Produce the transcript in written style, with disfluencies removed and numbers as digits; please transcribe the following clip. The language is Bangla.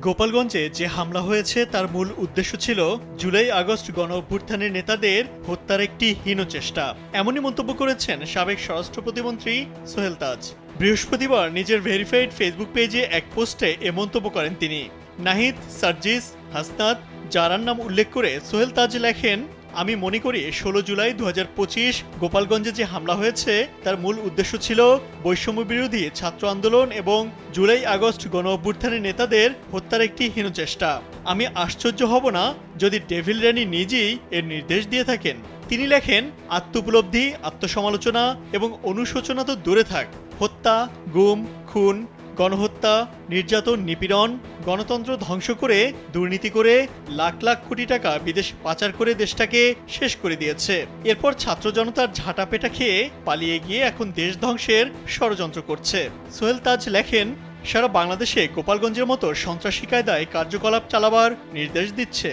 গোপালগঞ্জে যে হামলা হয়েছে তার মূল উদ্দেশ্য ছিল জুলাই আগস্ট গণ অভ্যুত্থানের নেতাদের হত্যার একটি হীন চেষ্টা, এমনই মন্তব্য করেছেন সাবেক স্বরাষ্ট্র প্রতিমন্ত্রী সোহেল তাজ। বৃহস্পতিবার নিজের ভেরিফাইড ফেসবুক পেজে এক পোস্টে এ মন্তব্য করেন তিনি। নাহিদ, সার্জিস, হাসনাত, জারার নাম উল্লেখ করে সোহেল তাজ লেখেন, আমি মনে করি 16 জুলাই 2025 গোপালগঞ্জে যে হামলা হয়েছে তার মূল উদ্দেশ্য ছিল বৈষম্য বিরোধী ছাত্র আন্দোলন এবং জুলাই আগস্ট গণ অভ্যুত্থানের নেতাদের হত্যার একটি হীন চেষ্টা। আমি আশ্চর্য হব না যদি ডেভিল র্যানি নিজেই এর নির্দেশ দিয়ে থাকেন। তিনি লেখেন, আত্মোপলব্ধি, আত্মসমালোচনা এবং অনুশোচনা তো দূরে থাক, হত্যা, গুম, খুন, গণহত্যা, নির্যাতন, নিপীড়ন, গণতন্ত্র ধ্বংস করে, দুর্নীতি করে লাখ লাখ কোটি টাকা বিদেশে পাচার করে দেশটাকে শেষ করে দিয়েছে। এরপর ছাত্র জনতার ঝাঁটাপেটা খেয়ে পালিয়ে গিয়ে এখন দেশ ধ্বংসের ষড়যন্ত্র করছে। সোহেল তাজ লেখেন, সারা বাংলাদেশে গোপালগঞ্জের মতো সন্ত্রাসী কায়দায় কার্যকলাপ চালাবার নির্দেশ দিচ্ছে।